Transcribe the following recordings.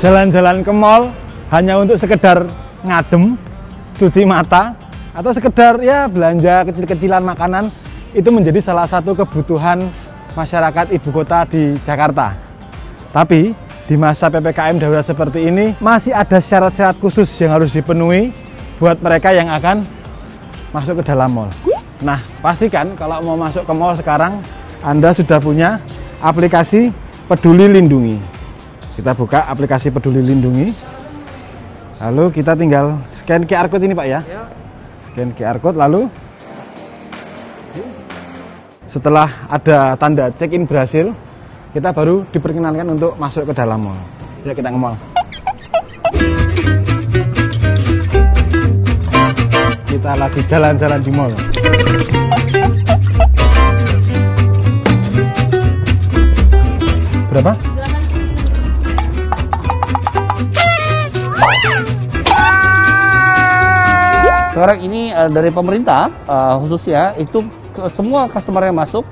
jalan-jalan ke mall hanya untuk sekedar ngadem, cuci mata, atau sekedar ya belanja kecil-kecilan makanan, itu menjadi salah satu kebutuhan masyarakat ibu kota di Jakarta. Tapi di masa PPKM darurat seperti ini masih ada syarat-syarat khusus yang harus dipenuhi buat mereka yang akan masuk ke dalam mall. Nah, pastikan kalau mau masuk ke mall sekarang Anda sudah punya aplikasi Peduli Lindungi. Kita buka aplikasi Peduli Lindungi. Lalu kita tinggal scan QR code ini Pak ya. Scan QR code lalu setelah ada tanda check-in berhasil, kita baru diperkenankan untuk masuk ke dalam mall. Yuk kita ke mall. Kita lagi jalan-jalan di mall. Berapa? Sekarang ini dari pemerintah khususnya itu semua customer yang masuk,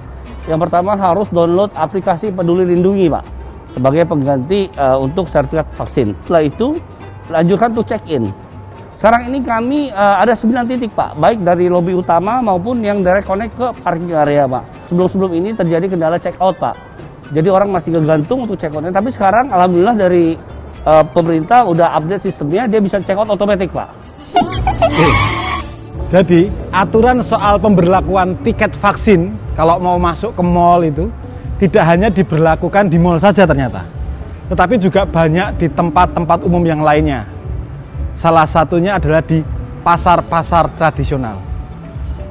yang pertama harus download aplikasi Peduli Lindungi Pak, sebagai pengganti untuk sertifikat vaksin. Setelah itu lanjutkan to check-in. Sekarang ini kami ada 9 titik Pak, baik dari lobi utama maupun yang direct connect ke parking area Pak. Sebelum ini terjadi kendala check out Pak, jadi orang masih kegantung untuk check out-nya. Tapi sekarang alhamdulillah dari pemerintah udah update sistemnya, dia bisa check out otomatis Pak. Jadi aturan soal pemberlakuan tiket vaksin kalau mau masuk ke mall itu tidak hanya diberlakukan di mall saja ternyata, tetapi juga banyak di tempat-tempat umum yang lainnya. Salah satunya adalah di pasar-pasar tradisional.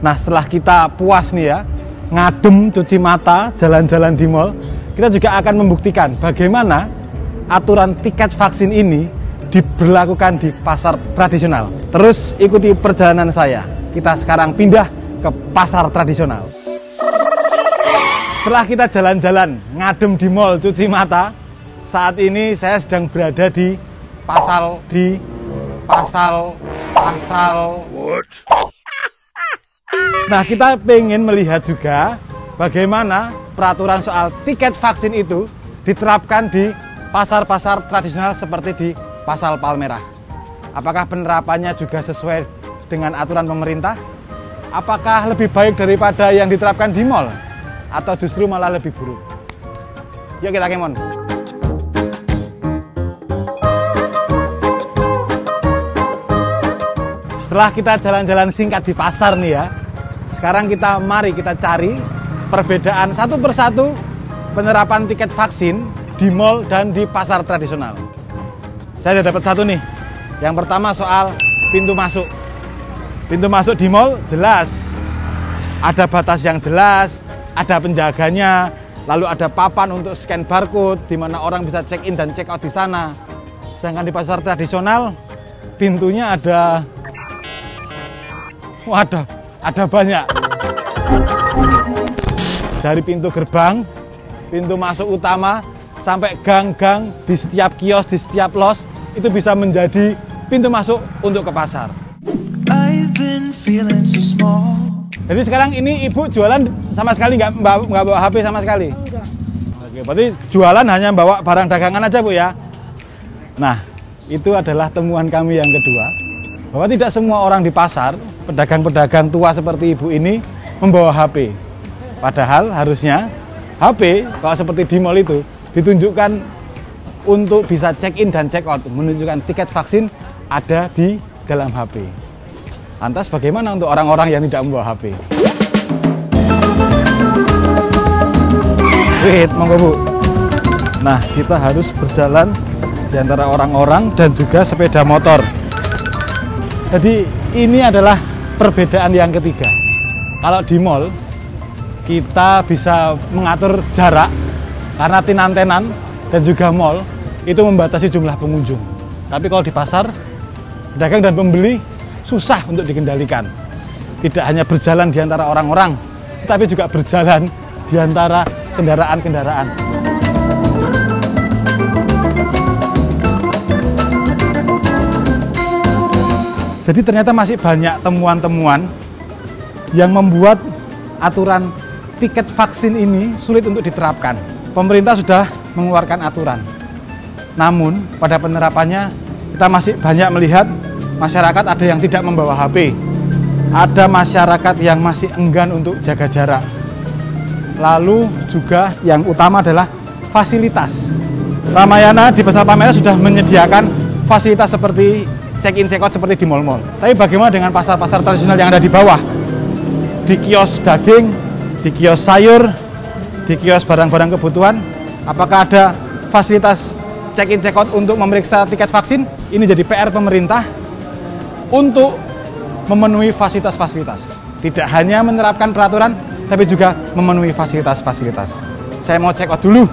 Nah, setelah kita puas nih ya, ngadem, cuci mata, jalan-jalan di mall, kita juga akan membuktikan bagaimana aturan tiket vaksin ini diberlakukan di pasar tradisional. Terus ikuti perjalanan saya. Kita sekarang pindah ke pasar tradisional. Setelah kita jalan-jalan, ngadem di mall, cuci mata, saat ini saya sedang berada di pasar. Nah, kita pengen melihat juga bagaimana peraturan soal tiket vaksin itu diterapkan di pasar-pasar tradisional seperti di Pasar Palmerah. Apakah penerapannya juga sesuai dengan aturan pemerintah? Apakah lebih baik daripada yang diterapkan di mall? Atau justru malah lebih buruk? Yuk kita kemon. Setelah kita jalan-jalan singkat di pasar nih ya, sekarang mari kita cari perbedaan satu persatu penerapan tiket vaksin di mall dan di pasar tradisional. Saya sudah dapat satu nih. Yang pertama soal pintu masuk. Pintu masuk di mall jelas. Ada batas yang jelas, ada penjaganya, lalu ada papan untuk scan barcode di mana orang bisa check in dan check out di sana. Sedangkan di pasar tradisional pintunya ada banyak. Dari pintu gerbang, pintu masuk utama, sampai gang-gang, di setiap kios, di setiap los, itu bisa menjadi pintu masuk untuk ke pasar. Jadi sekarang ini ibu jualan sama sekali nggak bawa HP sama sekali? Oke, berarti jualan hanya bawa barang dagangan aja Bu ya? Nah, itu adalah temuan kami yang kedua, bahwa tidak semua orang di pasar, pedagang-pedagang tua seperti ibu ini, membawa HP. Padahal harusnya HP, kalau seperti di mall itu, ditunjukkan untuk bisa check-in dan check-out, menunjukkan tiket vaksin ada di dalam HP. Lantas bagaimana untuk orang-orang yang tidak membawa HP? Wait, monggo Bu. Nah, kita harus berjalan di antara orang-orang dan juga sepeda motor. Jadi ini adalah perbedaan yang ketiga. Kalau di mall, kita bisa mengatur jarak karena tinan-tenan dan juga mall itu membatasi jumlah pengunjung. Tapi kalau di pasar, pedagang dan pembeli susah untuk dikendalikan. Tidak hanya berjalan di antara orang-orang, tapi juga berjalan di antara kendaraan-kendaraan. Jadi ternyata masih banyak temuan-temuan yang membuat aturan tiket vaksin ini sulit untuk diterapkan. Pemerintah sudah mengeluarkan aturan. Namun pada penerapannya kita masih banyak melihat masyarakat ada yang tidak membawa HP. Ada masyarakat yang masih enggan untuk jaga jarak. Lalu juga yang utama adalah fasilitas. Ramayana di Pasar Palmerah sudah menyediakan fasilitas seperti check-in check-out seperti di mal-mal. Tapi bagaimana dengan pasar-pasar tradisional yang ada di bawah? Di kios daging, di kios sayur, di kios barang-barang kebutuhan, apakah ada fasilitas check-in check-out untuk memeriksa tiket vaksin? Ini jadi PR pemerintah untuk memenuhi fasilitas-fasilitas. Tidak hanya menerapkan peraturan, tapi juga memenuhi fasilitas-fasilitas. Saya mau check-out dulu.